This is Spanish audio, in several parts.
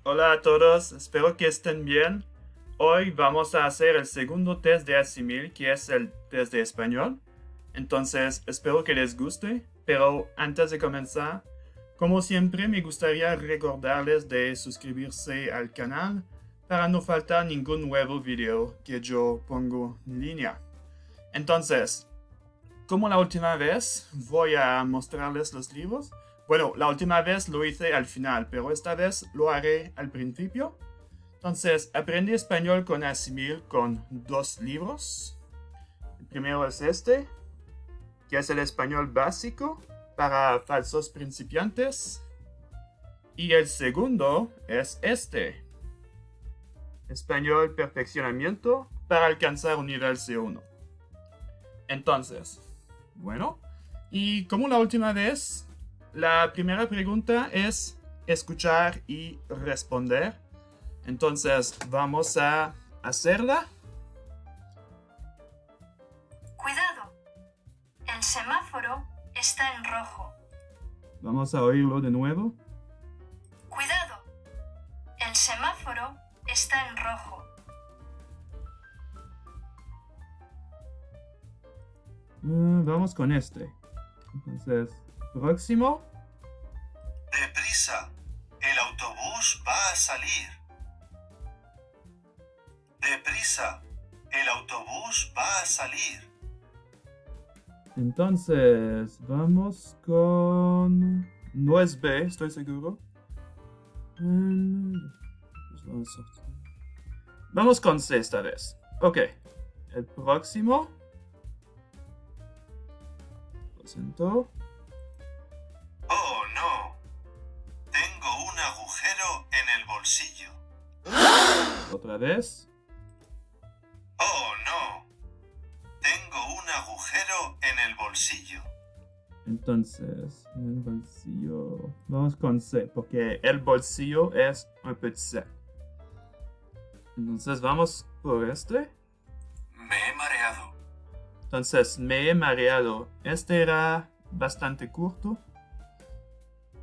Hola a todos, espero que estén bien. Hoy vamos a hacer el segundo test de Asimil, que es el test de español. Entonces, espero que les guste, pero antes de comenzar, como siempre, me gustaría recordarles de suscribirse al canal para no faltar ningún nuevo video que yo pongo en línea. Entonces, como la última vez, voy a mostrarles los libros. Bueno, la última vez lo hice al final, pero esta vez lo haré al principio. Entonces, aprendí español con Asimil con dos libros. El primero es este, que es el español básico para falsos principiantes. Y el segundo es este, español perfeccionamiento para alcanzar un nivel C1. Entonces, bueno, y como la última vez, la primera pregunta es escuchar y responder. Entonces, vamos a hacerla. Cuidado, el semáforo está en rojo. Vamos a oírlo de nuevo. Cuidado, el semáforo está en rojo. Vamos con este. Entonces, próximo. Deprisa, el autobús va a salir. Deprisa, el autobús va a salir. Entonces, vamos con... No es B, estoy seguro. Vamos con C esta vez. Ok. El próximo. Lo siento. Oh, no. Tengo un agujero en el bolsillo. Otra vez. Oh, no. Tengo un agujero en el bolsillo. Entonces, en el bolsillo. Vamos con C, porque el bolsillo es un petit C. Entonces, vamos por este. Me he mareado. Entonces, me he mareado. Este era bastante corto.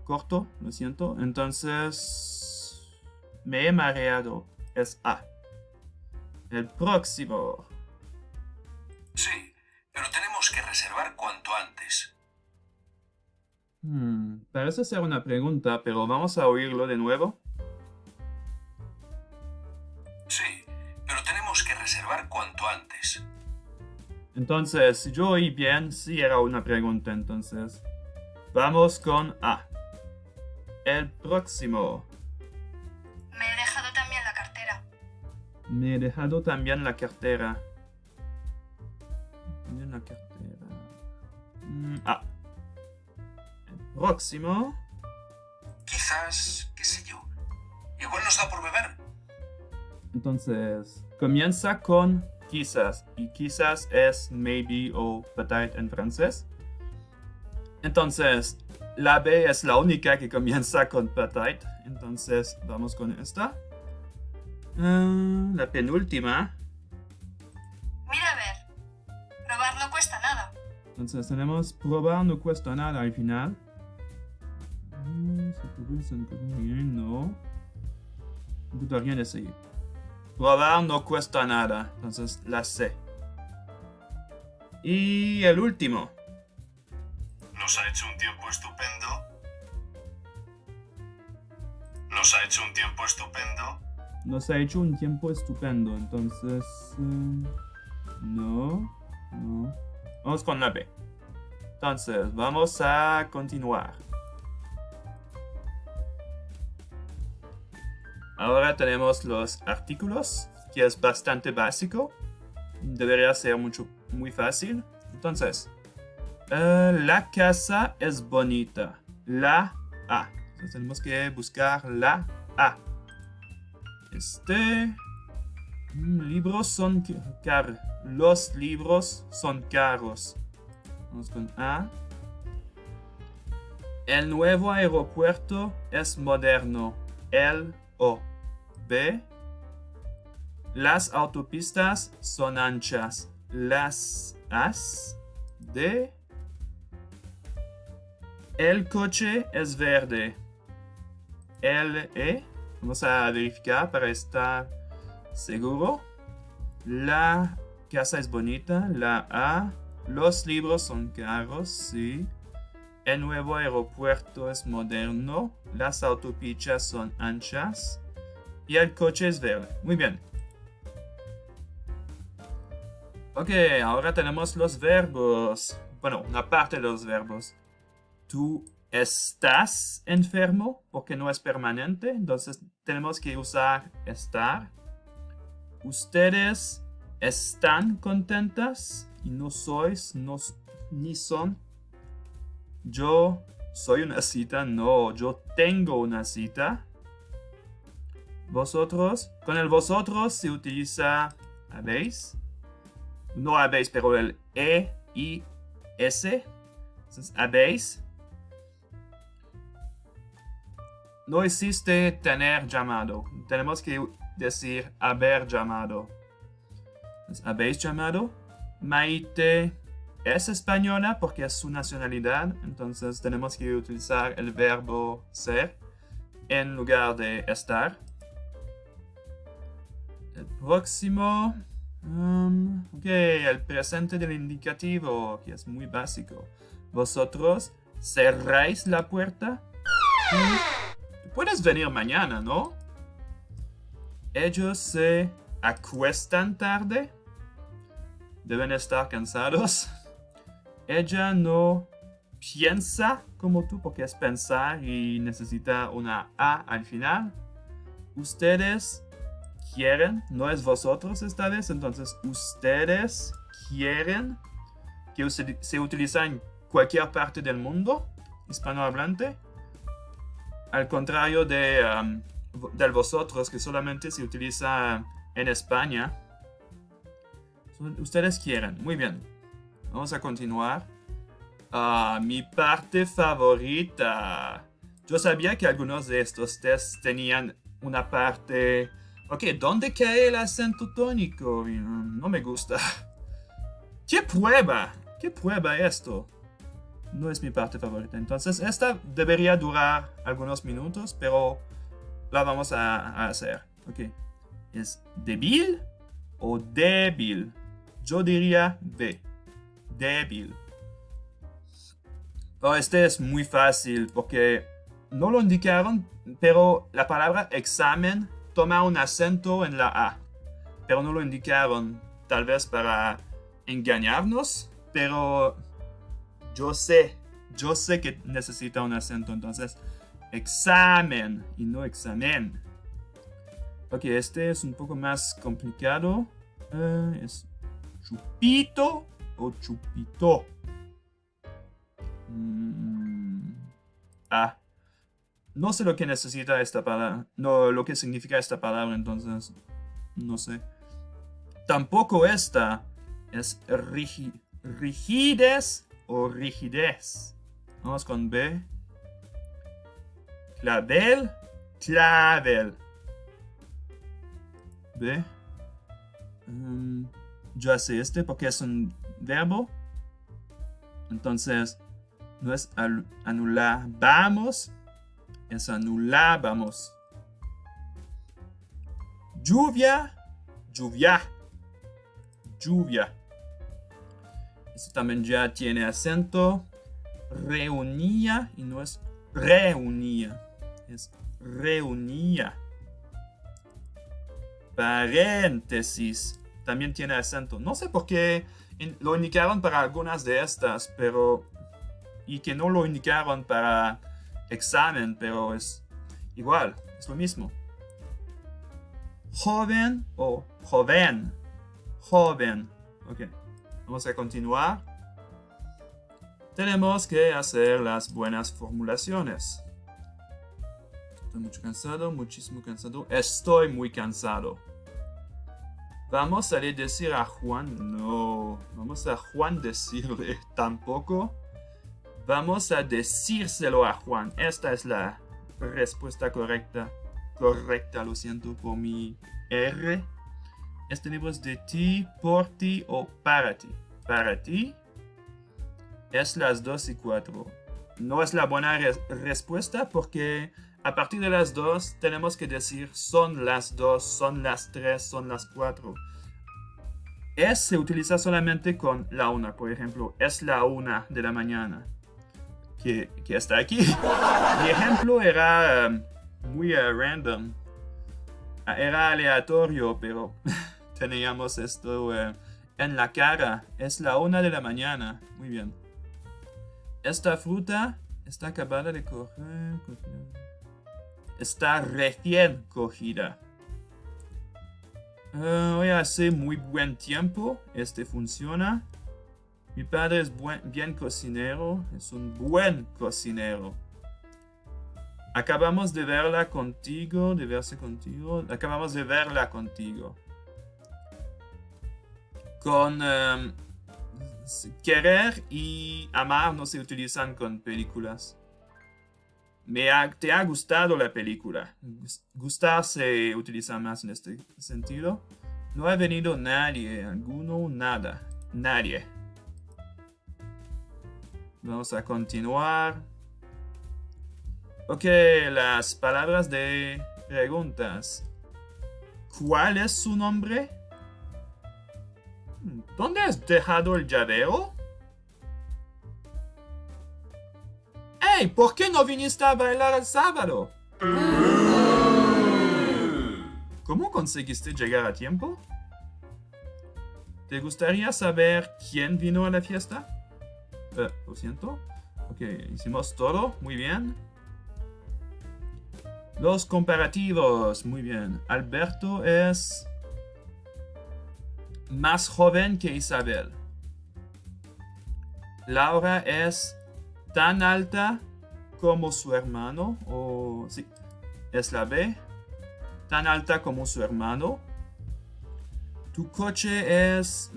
Corto, lo siento. Entonces, me he mareado. Es A. El próximo. Sí, pero tenemos que reservar cuanto antes. Parece ser una pregunta, pero vamos a oírlo de nuevo. Sí, pero tenemos que reservar cuanto antes. Entonces, si yo oí bien, sí era una pregunta, entonces. Vamos con A. El próximo. Me he dejado también la cartera. Me he dejado también la cartera. También la cartera. A. El próximo. Quizás, qué sé yo. Igual nos da por beber. Entonces, comienza con quizás. Y quizás es maybe o peut-être en francés. Entonces, la B es la única que comienza con peut-être. Entonces, vamos con esta. La penúltima. Mira a ver, probar no cuesta nada. Entonces, tenemos probar no cuesta nada al final. No. No coûte rien d'essayer. Probar no cuesta nada. Entonces, la C. Y el último. Nos ha hecho un tiempo estupendo. Nos ha hecho un tiempo estupendo. Nos ha hecho un tiempo estupendo. Entonces, no. Vamos con la B. Entonces, vamos a continuar. Ahora tenemos los artículos, que es bastante básico. Debería ser muy fácil. Entonces, la casa es bonita. La A. Entonces tenemos que buscar la A. Libros son caros. Los libros son caros. Vamos con A. El nuevo aeropuerto es moderno. El O. B. Las autopistas son anchas. Las As. D. El coche es verde. El E. Vamos a verificar para estar seguro. La casa es bonita. La A. Los libros son caros, sí. El nuevo aeropuerto es moderno. Las autopistas son anchas. Y el coche es verde. Muy bien. Ok, ahora tenemos los verbos. Bueno, una parte de los verbos. Tú estás enfermo porque no es permanente. Entonces tenemos que usar estar. Ustedes están contentas y no sois, no, ni son. Yo soy una cita, no, yo tengo una cita. Vosotros, con el vosotros se utiliza habéis. No habéis, pero el E, I, S. Entonces, habéis. No existe tener llamado. Tenemos que decir haber llamado. Entonces, habéis llamado. Maite es española porque es su nacionalidad. Entonces tenemos que utilizar el verbo ser en lugar de estar. El próximo. Ok, el presente del indicativo, que es muy básico. Vosotros cerráis la puerta. Tú puedes venir mañana, ¿no? Ellos se acuestan tarde. Deben estar cansados. Ella no piensa como tú porque es pensar y necesita una A al final. Ustedes quieren, no es vosotros esta vez, entonces ustedes quieren, que se utiliza en cualquier parte del mundo hispanohablante, al contrario del vosotros, que solamente se utiliza en España. Ustedes quieren, muy bien, vamos a continuar. Mi parte favorita. Yo sabía que algunos de estos tests tenían una parte. Ok, ¿dónde cae el acento tónico? No me gusta. ¿Qué prueba? ¿Qué prueba esto? No es mi parte favorita. Entonces, esta debería durar algunos minutos, pero la vamos a hacer. Ok. ¿Es débil o débil? Yo diría B. Débil. Oh, este es muy fácil porque no lo indicaron, pero la palabra examen toma un acento en la A, pero no lo indicaron, tal vez para engañarnos, pero yo sé que necesita un acento, entonces examen y no examen. Ok, este es un poco más complicado. Es chupito o chupito. No sé lo que necesita esta palabra. No, lo que significa esta palabra, entonces. No sé. Tampoco esta es rigidez o rigidez. Vamos con B. Clavel. Clavel. B. Yo sé este porque es un verbo. Entonces, no es anular. Vamos. Es anulábamos. Lluvia. Lluvia. Lluvia. Esto también ya tiene acento. Reunía y no es reunía. Es reunía. Paréntesis. También tiene acento. No sé por qué lo indicaron para algunas de estas, pero. Y que no lo indicaron para examen, pero es igual, es lo mismo. Joven o joven. Joven. Ok, vamos a continuar. Tenemos que hacer las buenas formulaciones. Estoy mucho cansado, muchísimo cansado. Estoy muy cansado. ¿Vamos a decir a Juan? No. ¿Vamos a Juan decirle? Tampoco. Vamos a decírselo a Juan. Esta es la respuesta correcta. Correcta, lo siento por mi R. Este libro es de ti, por ti o para ti. Para ti es las 2 y 4. No es la buena respuesta porque a partir de las 2 tenemos que decir son las 2, son las 3, son las 4. Es se utiliza solamente con la 1, por ejemplo, es la 1 de la mañana. Que está aquí. Mi ejemplo era muy random. Era aleatorio, pero teníamos esto en la cara. Es la 1 de la mañana. Muy bien. Esta fruta está acabada de coger. Está recién cogida. Hoy hace muy buen tiempo. Este funciona. Mi padre es bien cocinero. Es un buen cocinero. Acabamos de verla contigo. De verse contigo. Acabamos de verla contigo. Con querer y amar no se utilizan con películas. ¿Te ha gustado la película? Gustar se utiliza más en este sentido. No ha venido nadie, alguno, nada. Nadie. Vamos a continuar. Ok, las palabras de preguntas. ¿Cuál es su nombre? ¿Dónde has dejado el llavero? ¡Hey! ¿Por qué no viniste a bailar el sábado? ¿Cómo conseguiste llegar a tiempo? ¿Te gustaría saber quién vino a la fiesta? Lo siento. Ok, hicimos todo. Muy bien. Los comparativos. Muy bien. Alberto es más joven que Isabel. Laura es tan alta como su hermano. O sí, es la B. Tan alta como su hermano. Tu coche es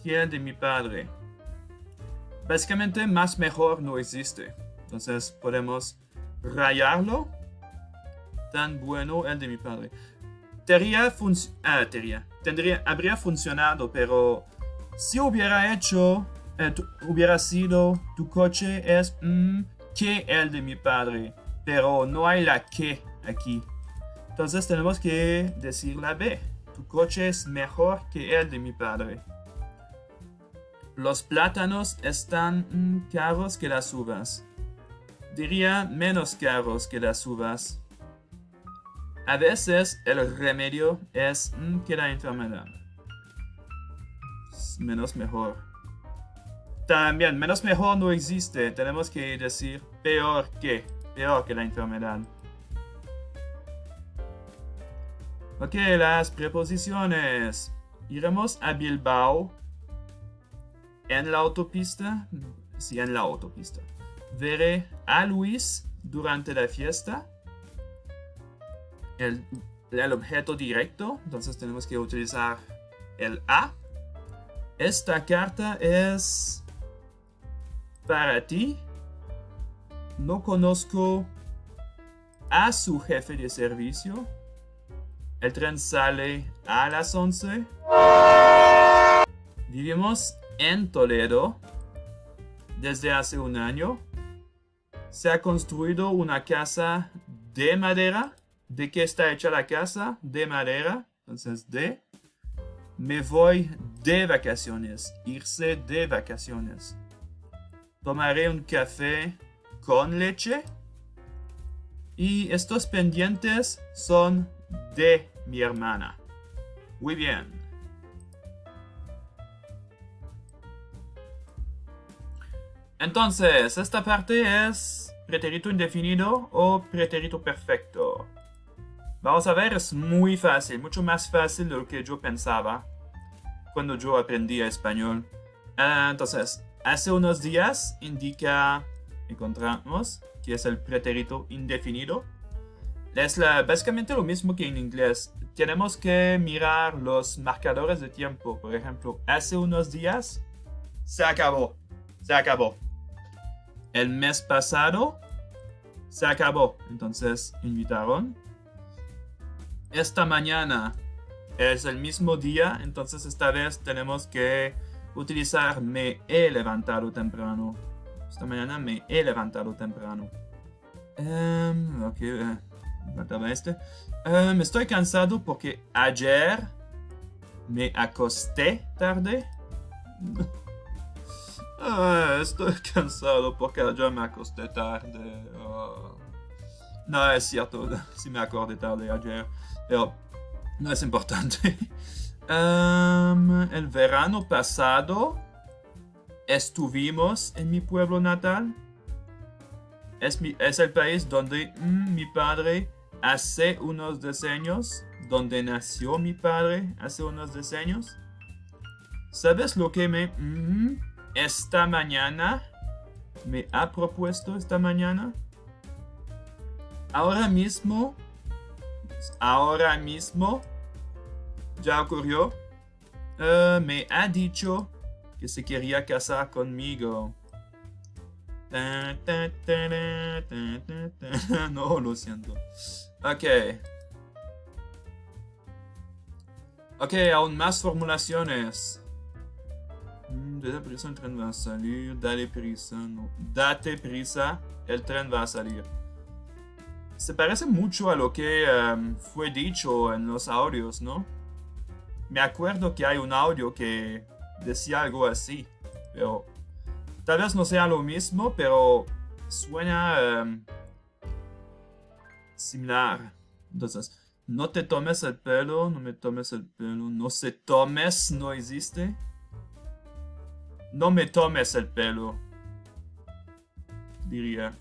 que el de mi padre. Básicamente, más mejor no existe. Entonces podemos rayarlo. Tan bueno el de mi padre. Habría funcionado, pero si hubiera hecho, hubiera sido, tu coche es que el de mi padre, pero no hay la que aquí. Entonces tenemos que decir la B. Tu coche es mejor que el de mi padre. Los plátanos están caros que las uvas. Diría menos caros que las uvas. A veces el remedio es que la enfermedad. Menos mejor. También, menos mejor no existe. Tenemos que decir peor que la enfermedad. Ok, las preposiciones. Iremos a Bilbao. En la autopista. Sí, en la autopista. Veré a Luis durante la fiesta. El objeto directo, entonces tenemos que utilizar el a. Esta carta es para ti. No conozco a su jefe de servicio. El tren sale a las 11. Vivimos en Toledo desde hace un año. Se ha construido una casa de madera. ¿De qué está hecha la casa? De madera. Entonces, de. Me voy de vacaciones. Irse de vacaciones. Tomaré un café con leche. Y estos pendientes son de mi hermana. Muy bien. Entonces, esta parte es pretérito indefinido o pretérito perfecto. Vamos a ver, es muy fácil, mucho más fácil de lo que yo pensaba cuando yo aprendía español. Entonces, hace unos días encontramos que es el pretérito indefinido. Es básicamente lo mismo que en inglés. Tenemos que mirar los marcadores de tiempo. Por ejemplo, hace unos días se acabó. Se acabó. El mes pasado se acabó. Entonces, invitaron. Esta mañana es el mismo día, entonces esta vez tenemos que utilizar me he levantado temprano. Esta mañana me he levantado temprano. Ok, faltaba este. Estoy cansado porque ayer me acosté tarde. Estoy cansado porque ayer me acosté tarde. No, es cierto, sí me acordé tarde ayer, pero no es importante. El verano pasado estuvimos en mi pueblo natal. Es el país donde mi padre hace unos decenios, donde nació mi padre hace unos decenios. ¿Sabes lo que esta mañana me ha propuesto esta mañana? Ahora mismo, ya ocurrió. Me ha dicho que se quería casar conmigo. No, lo siento. Ok, aún más formulaciones. Date prisa, el tren va a salir. Dale prisa, no. Date prisa, el tren va a salir. Se parece mucho a lo que fue dicho en los audios, ¿no? Me acuerdo que hay un audio que decía algo así, pero tal vez no sea lo mismo, pero suena similar. Entonces, no te tomes el pelo, no me tomes el pelo, no se tomes, no existe. No me tomes el pelo, diría.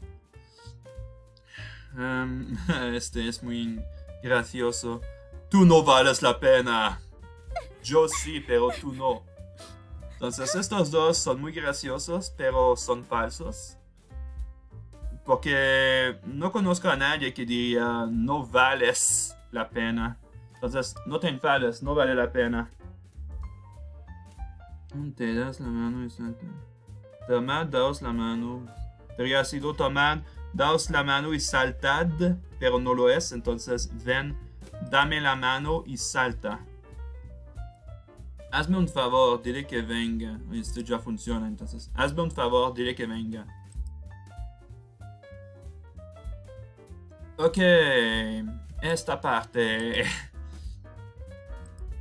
Este es muy gracioso. Tú no vales la pena. Yo sí, pero tú no. Entonces estos dos son muy graciosos, pero son falsos. Porque no conozco a nadie que diría no vales la pena. Entonces no te enfades, no vale la pena. Te das la mano y salta. Tomad, daos la mano. Debería sido tomad, daos la mano y saltad, pero no lo es. Entonces ven, dame la mano y salta. Hazme un favor, dile que venga. Esto ya funciona, entonces. Hazme un favor, dile que venga. Ok, esta parte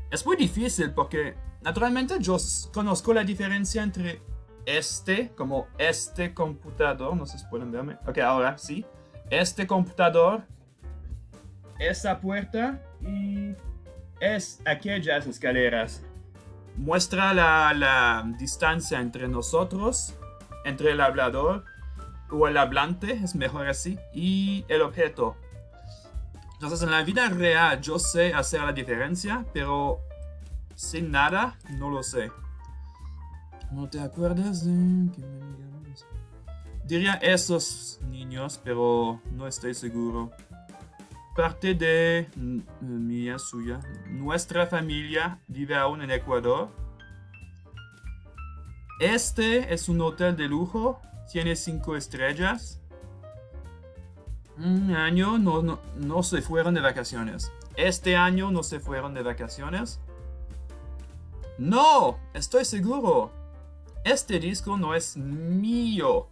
es muy difícil porque naturalmente yo conozco la diferencia entre como este computador, no sé si pueden verme. Ok, ahora sí. Este computador, esa puerta y aquellas escaleras. Muestra la distancia entre nosotros, entre el hablador o el hablante, es mejor así, y el objeto. Entonces en la vida real yo sé hacer la diferencia, pero sin nada no lo sé. ¿No te acuerdas de que me digas? Diría esos niños, pero no estoy seguro. Parte de mía, suya. Nuestra familia vive aún en Ecuador. Este es un hotel de lujo. Tiene 5 estrellas. Un año no se fueron de vacaciones. Este año no se fueron de vacaciones. No, estoy seguro. Este disco no es mío.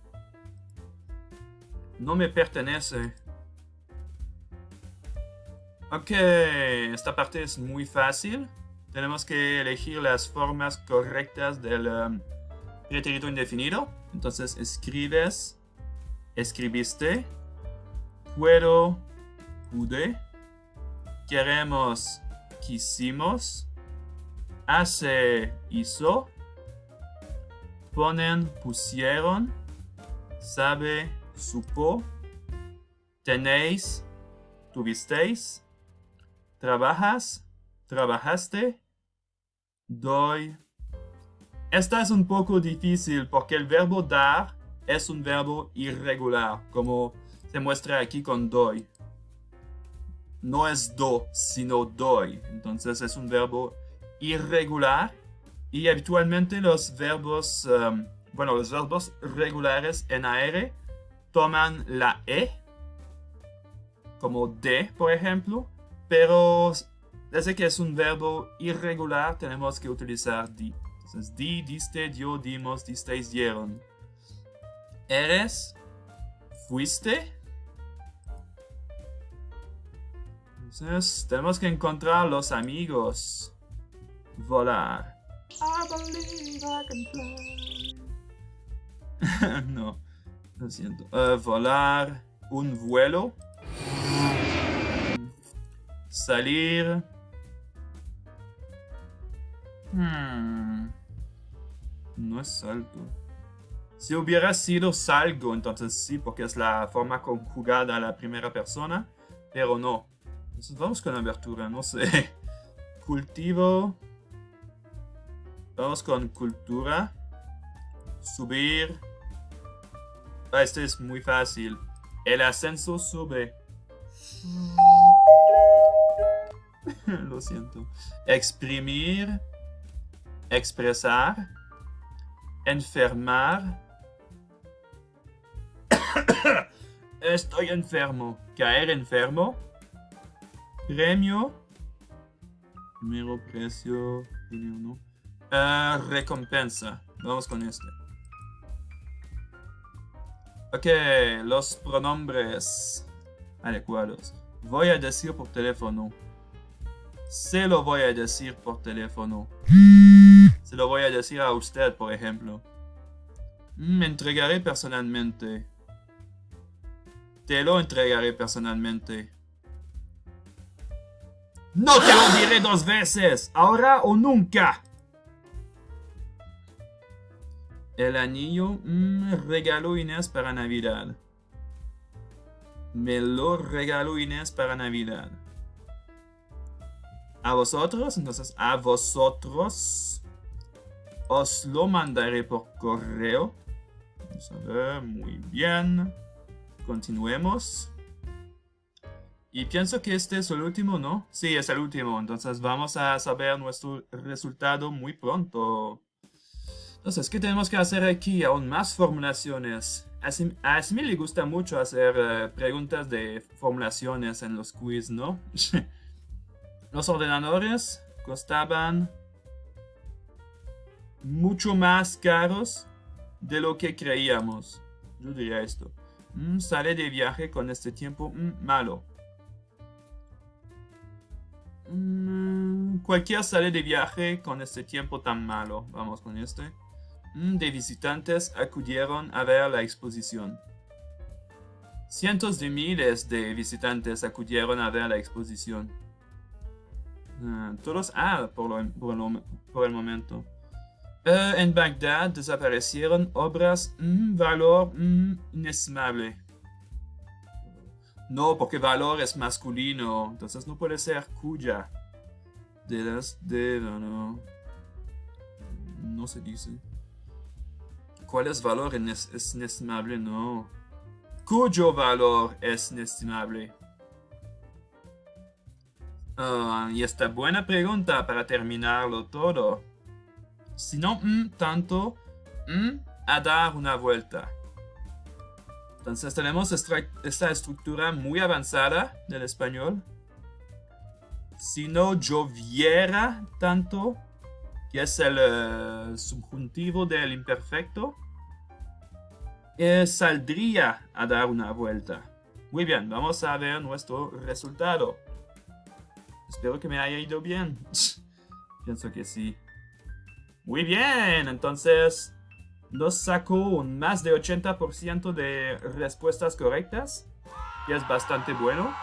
No me pertenece. Ok, esta parte es muy fácil. Tenemos que elegir las formas correctas del pretérito indefinido. Entonces escribes, escribiste, puedo, pude, queremos, quisimos, hace, hizo, ponen, pusieron, sabe, supo, tenéis, tuvisteis, trabajas, trabajaste, doy. Esta es un poco difícil porque el verbo dar es un verbo irregular, como se muestra aquí con doy. No es do, sino doy. Entonces es un verbo irregular y habitualmente los verbos regulares en AR toman la E, como de, por ejemplo, pero desde que es un verbo irregular tenemos que utilizar di. Entonces, di, diste, dio, dimos, disteis, dieron. Eres, fuiste, Entonces, tenemos que encontrar los amigos. Volar. I believe I can fly. No, lo siento. Volar. Un vuelo. Salir. No es salto. Si hubiera sido salgo, entonces sí, porque es la forma conjugada a la primera persona. Pero no. Entonces vamos con abertura, no sé. Cultivo. Vamos con cultura. Subir. Ah, este es muy fácil. El ascenso sube. Lo siento. Exprimir. Expresar. Enfermar. Estoy enfermo. Caer enfermo. Premio. Primero precio. Dinero, no. Recompensa. Vamos con este. Ok, los pronombres adecuados. Voy a decir por teléfono. Se lo voy a decir por teléfono. Se lo voy a decir a usted, por ejemplo. Me entregaré personalmente. Te lo entregaré personalmente. ¡No te lo diré 2 veces! ¡Ahora o nunca! El anillo regaló Inés para Navidad. Me lo regaló Inés para Navidad. A vosotros, entonces a vosotros os lo mandaré por correo. Vamos a ver, muy bien. Continuemos. Y pienso que este es el último, ¿no? Sí, es el último. Entonces vamos a saber nuestro resultado muy pronto. Entonces, ¿qué tenemos que hacer aquí? Aún más formulaciones. A Asmil le gusta mucho hacer preguntas de formulaciones en los quiz, ¿no? Los ordenadores costaban mucho más caros de lo que creíamos. Yo diría esto. Sale de viaje con este tiempo malo. Cualquier sale de viaje con este tiempo tan malo. Vamos con este. De visitantes acudieron a ver la exposición. Cientos de miles de visitantes acudieron a ver la exposición. Todos por el momento. En Bagdad desaparecieron obras valor inestimable. No, porque valor es masculino, entonces no puede ser cuya. No se dice. ¿Cuál es valor es inestimable? No. Cuyo valor es inestimable. Y esta buena pregunta para terminarlo todo. Si no tanto, a dar una vuelta. Entonces tenemos esta estructura muy avanzada del español. Si no lloviera tanto, que es el subjuntivo del imperfecto, saldría a dar una vuelta. Muy bien, vamos a ver nuestro resultado. Espero que me haya ido bien. Pienso que sí. Muy bien, entonces nos sacó un más de 80% de respuestas correctas, que es bastante bueno,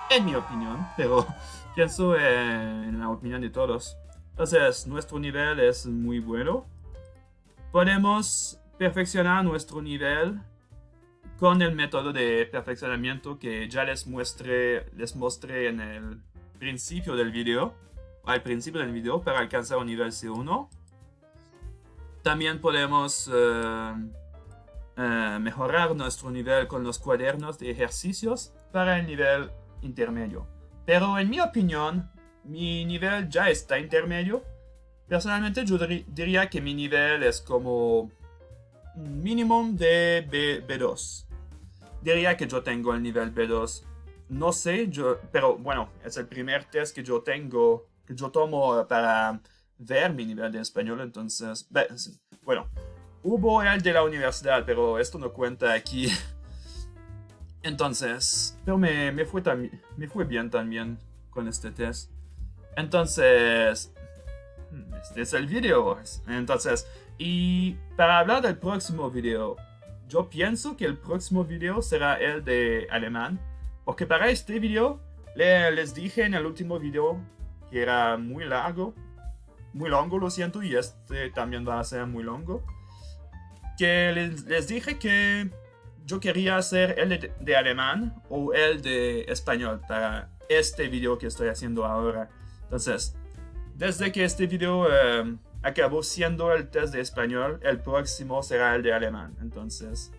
en mi opinión, pero pienso en la opinión de todos. Entonces, nuestro nivel es muy bueno. Podemos perfeccionar nuestro nivel con el método de perfeccionamiento que ya les mostré en el principio del video, al principio del video, para alcanzar un nivel C1. También podemos mejorar nuestro nivel con los cuadernos de ejercicios para el nivel intermedio. Pero en mi opinión, mi nivel ya está intermedio. Personalmente yo diría que mi nivel es como un mínimo de B2. Diría que yo tengo el nivel B2. No sé, pero bueno, es el primer test que yo tomo para ver mi nivel de español, entonces, bueno, hubo el de la universidad, pero esto no cuenta aquí. Entonces, pero me fue bien también con este test. Entonces, este es el video. Entonces, y para hablar del próximo video, yo pienso que el próximo video será el de alemán. Porque para este video, les dije en el último video que era muy largo. Muy longo, lo siento, y este también va a ser muy longo. Que les dije que yo quería hacer el de alemán o el de español para este video que estoy haciendo ahora. Entonces, desde que este video acabó siendo el test de español, el próximo será el de alemán. Entonces,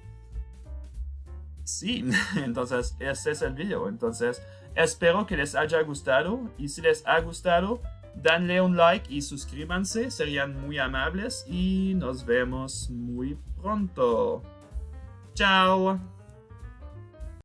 sí, entonces este es el video. Entonces, espero que les haya gustado, y si les ha gustado, danle un like y suscríbanse, serían muy amables, y nos vemos muy pronto. Chao.